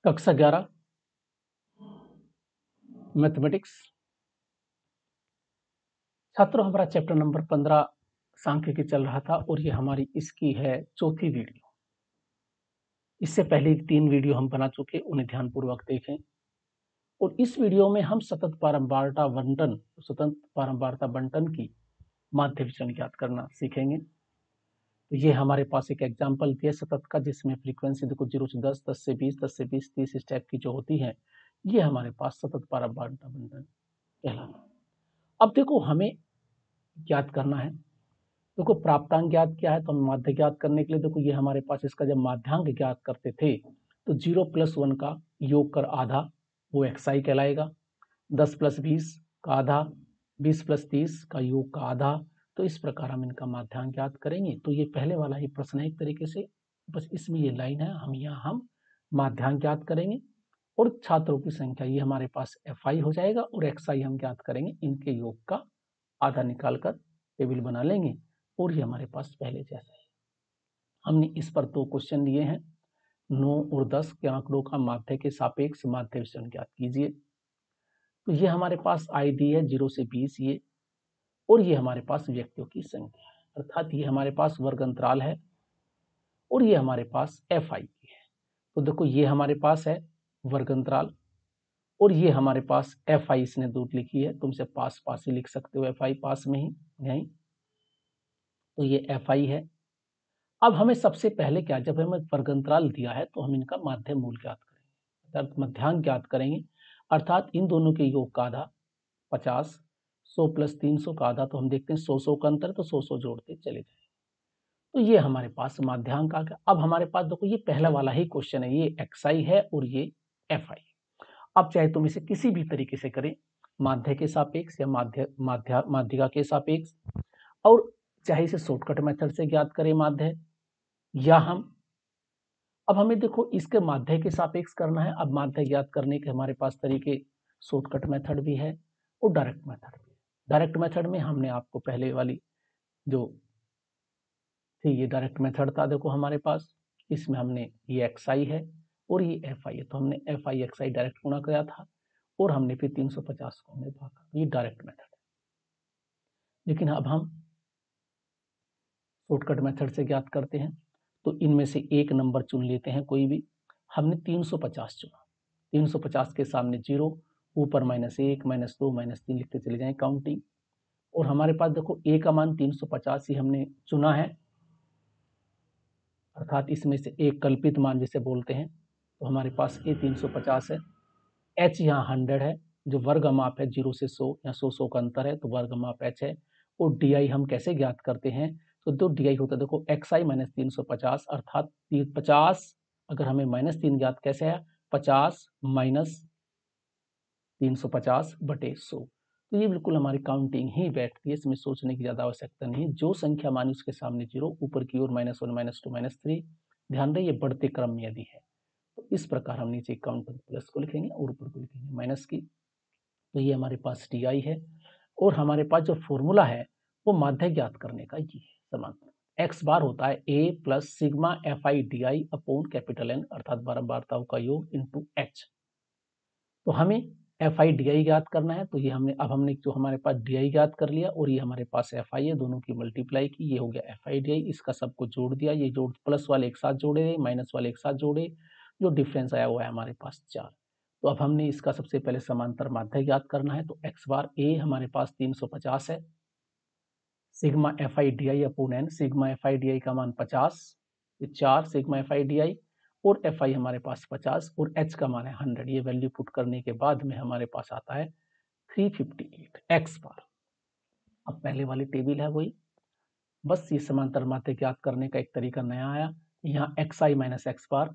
कक्षा 11 मैथमेटिक्स। छात्रों, हमारा चैप्टर नंबर 15 सांख्यिकी चल रहा था और ये हमारी इसकी है चौथी वीडियो। इससे पहले 3 वीडियो हम बना चुके, उन्हें ध्यानपूर्वक देखें। और इस वीडियो में हम सतत बारंबारता बंटन की माध्य विचलन ज्ञात करना सीखेंगे। तो ये हमारे पास एक एग्जाम्पल दिया सतत का, जिसमें फ्रीक्वेंसी देखो 0 से 10, 10 से 20, 10 से 20, 30 इस टाइप की जो होती है, ये हमारे पास सतत बारंबारता बंटन कहलाता है। अब देखो हमें ज्ञात करना है। देखो प्राप्तांक ज्ञात क्या है, तो हम माध्य ज्ञात करने के लिए देखो ये हमारे पास इसका जब माध्यांक ज्ञात करते थे तो 0 + 1 का योग कर आधा वो xi कहलाएगा, 10 + 20 का आधा, 20 + 30 का योग का आधा। तो इस प्रकार हम इनका माध्यांक ज्ञात करेंगे। तो ये पहले वाला ही प्रश्न है एक तरीके से, बस इसमें ये लाइन है, हम माध्यांक ज्ञात करेंगे और छात्रों की संख्या ये हमारे पास fi हो जाएगा और xi हम ज्ञात करेंगे, इनके योग का आधा निकालकर टेबल बना लेंगे और ये हमारे पास पहले जैसा है। हमने इस पर 2 क्वेश्चन लिए हैं। 9 और 10 के आंकड़ों का माध्य के सापेक्ष माध्य विचलन ज्ञात कीजिए। तो ये हमारे पास आई दी है 0 से 20 ये, और ये हमारे पास व्यक्तियों की संख्या है, अर्थात ये हमारे पास वर्ग अंतराल है और ये हमारे पास fi है। तो देखो ये हमारे पास है वर्ग अंतराल और ये हमारे पास fi इसने दूर लिखी है, तुमसे पास पास ही लिख सकते हो, fi पास में ही यहीं। तो ये fi है। अब हमें सबसे पहले क्या, जब हमें वर्ग अंतराल दिया है तो हम इनका माध्य मूल ज्ञात करेंगे, अर्थात मध्यांक ज्ञात करेंगे। अर्थात इन दोनों के योग का आधा 50, 100 + 300 का आधा, तो हम देखते हैं 100 का अंतर, तो 100 जोड़ते चले जाए। तो ये हमारे पास माध्यांक आ गया। अब हमारे पास देखो ये पहला वाला ही क्वेश्चन है, ये xi है और ये fi। अब चाहे तुम इसे किसी भी तरीके से करें, माध्य के सापेक्ष या माध्यिका के सापेक्ष, और चाहे इसे शॉर्टकट मेथड से ज्ञात करें माध्य, या अब हमें देखो इसके माध्य के सापेक्ष करना है। अब माध्य ज्ञात करने के हमारे पास तरीके शॉर्टकट मेथड भी है और डायरेक्ट मेथड भी है। डायरेक्ट मेथड में हमने आपको पहले वाली जो थी ये डायरेक्ट मेथड था, देखो हमारे पास इसमें हमने ये xi है और ये fi है, तो हमने fi xi डायरेक्ट गुणा किया था और हमने फिर 350 को हमने भागा, ये डायरेक्ट मेथड है। लेकिन अब हम शॉर्टकट मेथड से ज्ञात करते हैं। तो इनमें से एक नंबर चुन लेते हैं कोई भी। हमने 350 चुना, 350 के सामने 0, ऊपर -1, -2, -3 लिखते चले जाएं काउंटिंग। और हमारे पास देखो a का मान 350 ही हमने चुना है, अर्थात इसमें से एक कल्पित मान जिसे बोलते हैं। तो हमारे पास a 350 है, h यहाँ 100 है, जो वर्ग माप है 0 से 100 या 100 का अंतर है, तो वर्ग माप h है। और di हम कैसे ज्ञात करते हैं, तो दो di होता है देखो xi - 350, अर्थात 50, अगर हमें -3 ज्ञात कैसे है, 50 - 350/100। तो ये बिल्कुल हमारी काउंटिंग ही बैठती है, इसमें सोचने की ज्यादा आवश्यकता नहीं। जो संख्या मानी उसके सामने 0, ऊपर की ओर -1, -2, -3। ध्यान रहे ये बढ़ते क्रम में यदि है, तो इस प्रकार हम नीचे काउंटर प्लस को लिखेंगे और ऊपर को लिखेंगे माइनस की। तो ये हमारे पास टी आई है और हमारे पास जो फॉर्मूला है वो माध्य ज्ञात करने का ये है, समांतर एक्स बार होता है a + sigma fi di upon capital N, अर्थात बारंबारताओं का योग इंटू h। तो हमें fi di ज्ञात करना है, तो ये हमने जो हमारे पास di ज्ञात कर लिया और ये हमारे पास fi है, दोनों की मल्टीप्लाई की, ये हो गया fi di। इसका सबको जोड़ दिया, ये जोड़ प्लस वाले एक साथ जोड़े, माइनस वाले एक साथ जोड़े, जो डिफरेंस आया हुआ है हमारे पास 4। तो अब हमने इसका सबसे पहले समांतर माध्य ज्ञात करना है। तो x बार a हमारे पास 350 है, sigma fi di upon n, sigma fi di का मान 50, 4 सिग्मा fi di और fi हमारे पास 50 और h का मान है 100। ये वैल्यू पुट करने के बाद में हमारे पास आता है 358 x बार। अब पहले वाली टेबल है वही, बस ये समांतर माध्य ज्ञात करने का एक तरीका नया आया। यहाँ xi - x बार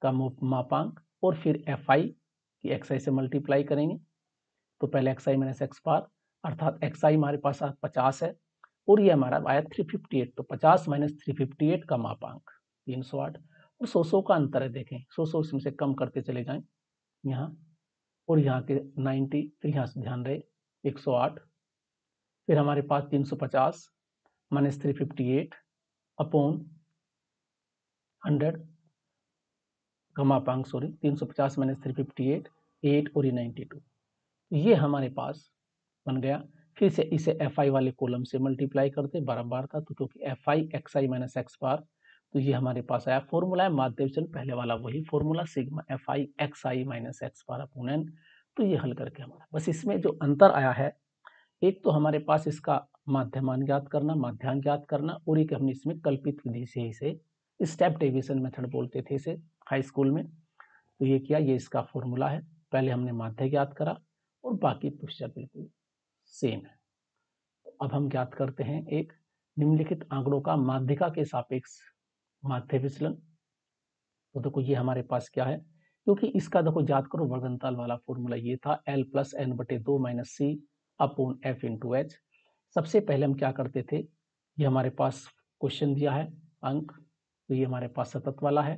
का मापांक और फिर fi की xi से मल्टीप्लाई करेंगे। तो पहले xi - x बार, अर्थात xi हमारे पास 50 है और ये हमारा आया 358। तो 50 - 358 का मापांक 308 और 100 का अंतर है, देखें 100 इसमें से कम करते चले जाएं यहाँ, और यहाँ के 90, फिर यहाँ से ध्यान रहे 108, फिर हमारे पास 350 - 358 अपॉन 100, घमापांक 350 माइनस 358, 8 और ये 92। ये हमारे पास बन गया। फिर से इसे fi वाले कॉलम से मल्टीप्लाई करते बारंबार था, तो क्योंकि fi xi माइनस एक्स बार, तो ये हमारे पास आया फॉर्मूला है माध्य विचलन पहले वाला वही formula sigma fi xi minus x bar upon n। तो ये हल करके हमारा बस इसमें जो अंतर आया है, एक तो हमारे पास इसका माध्यमान ज्ञात करना, माध्यांक ज्ञात करना, और एक हमने इसमें कल्पित विधि से इसे स्टेप डेविएशन मेथड बोलते थे इसे हाई स्कूल में। तो ये किया, ये इसका फॉर्मूला है। पहले हमने माध्य ज्ञात करा और बाकी प्रोसीजर बिल्कुल सेम है। तो अब हम ज्ञात करते हैं एक निम्नलिखित आंकड़ों का माध्यिका के सापेक्ष माध्य विचलन। तो देखो ये हमारे पास क्या है, क्योंकि इसका देखो याद करो वर्गंताल वाला फॉर्मूला ये था L प्लस एन बटे 2 माइनस सी अपॉन एफ इंटू एच। सबसे पहले हम क्या करते थे, ये हमारे पास क्वेश्चन दिया है अंक, तो ये हमारे पास सतत वाला है,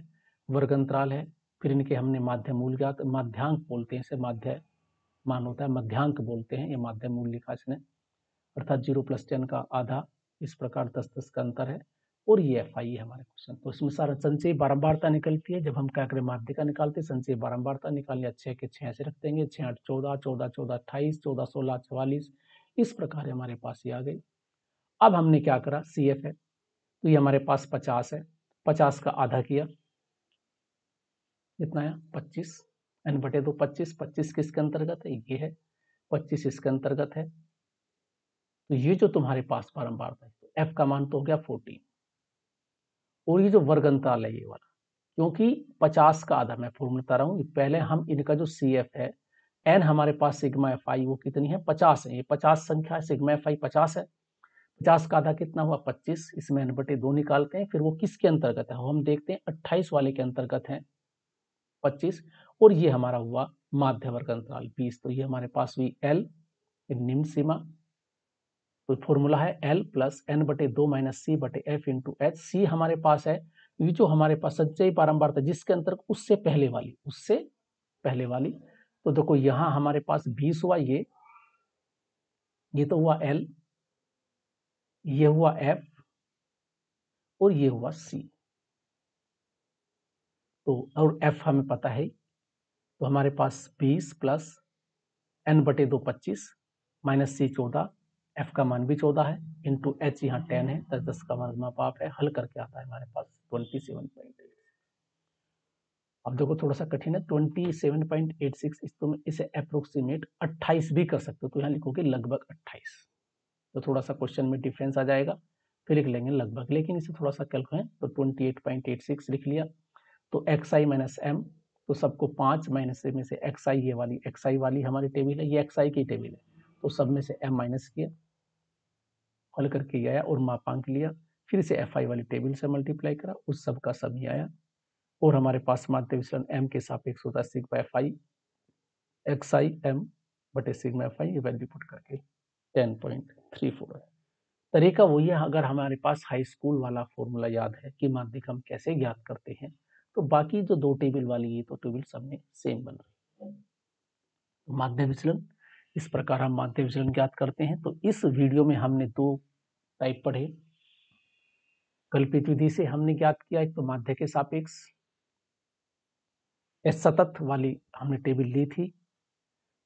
वर्गंतराल है, फिर इनके हमने माध्य मूल ज्ञात, माध्यांक बोलते हैं इसे, माध्य मान होता है, मध्यांक बोलते हैं, ये माध्य मूल लिखा इसने, अर्थात 0 प्लस 10 का आधा, इस प्रकार 10-10 का अंतर है, और ये FI है हमारे क्वेश्चन। तो इसमें सारा संचय बारंबारता निकलती है। जब हम क्या करें माध्यिका निकालते हैं, संचय बारंबारता निकालिए, 6 के 6 ऐसे रख देंगे, 6 8 14, 14 14 28, 14 16 44, इस प्रकार हमारे पास ये आ गई। अब हमने क्या करा, CF है, तो ये हमारे पास 50 है, 50 का आधा किया, कितना है 25, n बटे 2 25, 25 किसके अंतर्गत है, ये है 25 इसके अंतर्गत है। तो ये जो तुम्हारे पास बारंबारता है, तो F का मान तो हो गया 14, और ये जो वर्ग अंतराल है ये वाला, क्योंकि 50 का आधा, मैं फॉर्मूला बता रहा हूँ, पहले हम इनका जो CF है, n हमारे पास सिग्मा FI वो कितनी है 50 है, ये 50 संख्या है, सिग्मा FI 50 है, 50 का आधा कितना हुआ 25, इसमें n बटे 2 निकालते हैं, फिर वो किसके अंतर्गत है, हम देखते हैं 28 वाले के अंतर्गत है 25, और ये हमारा हुआ माध्य वर्ग अंतराल 20। तो ये हमारे पास हुई L निम्न सीमा, तो फॉर्मूला है L प्लस एन बटे 2 माइनस सी बटे एफ इंटू एच। सी हमारे पास है, ये जो हमारे पास संचयी बारंबारता जिसके अंतर्गत उससे पहले वाली, तो देखो यहां हमारे पास 20 हुआ, ये तो हुआ L, ये हुआ F, और ये हुआ C। तो और F हमें पता है, तो हमारे पास 20 प्लस एन बटे 2 25 माइनस सी 14, एफ का मान भी 14 है, इंटू एच यहाँ 10 है, 10-10 का मान पाप है, हल करके आता है हमारे पास 27.8। अब देखो थोड़ा सा कठिन है 27.86, इसे अप्रोक्सीमेट 28 भी कर सकते हो, तो यहाँ लिखोगे लगभग 28, तो थोड़ा सा क्वेश्चन में डिफरेंस आ जाएगा, फिर लिख लेंगे लगभग, लेकिन इसे थोड़ा सा कैलकुलेट, तो 28.86 लिख लिया। तो xi माइनस एम, तो सबको 5 माइनस में से xi, ये वाली xi वाली हमारी टेबल है, ये xi की टेबल है, तो सब में से m माइनस किया, हल करके ये आया, और मापांक लिया, फिर से fi वाली टेबल से मल्टीप्लाई करा, उस सब का सब ही आया, और हमारे पास माध्य विचलन m के सापेक्ष होता है सिग्मा fi xi m बटे सिग्मा fi, ये वैल्यू पुट करके 10.34 है। तरीका वही है, अगर हमारे पास हाई स्कूल वाला फॉर्मूला याद है कि माध्यिक हम कैसे ज्ञात करते हैं, तो बाकी जो 2 टेबल वाली ये तो टेबल सब में सेम बन रही है। माध्य विचलन, इस प्रकार हम माध्य विचलन ज्ञात करते हैं। तो इस वीडियो में हमने 2 टाइप पढ़े, कल्पित विधि से हमने ज्ञात किया, एक तो माध्य के सापेक्ष, सतत वाली हमने टेबल ली थी।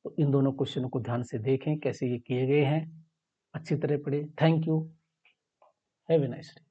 तो इन दोनों क्वेश्चनों को ध्यान से देखें कैसे ये किए गए हैं, अच्छी तरह पढ़े। Thank you, have a nice day.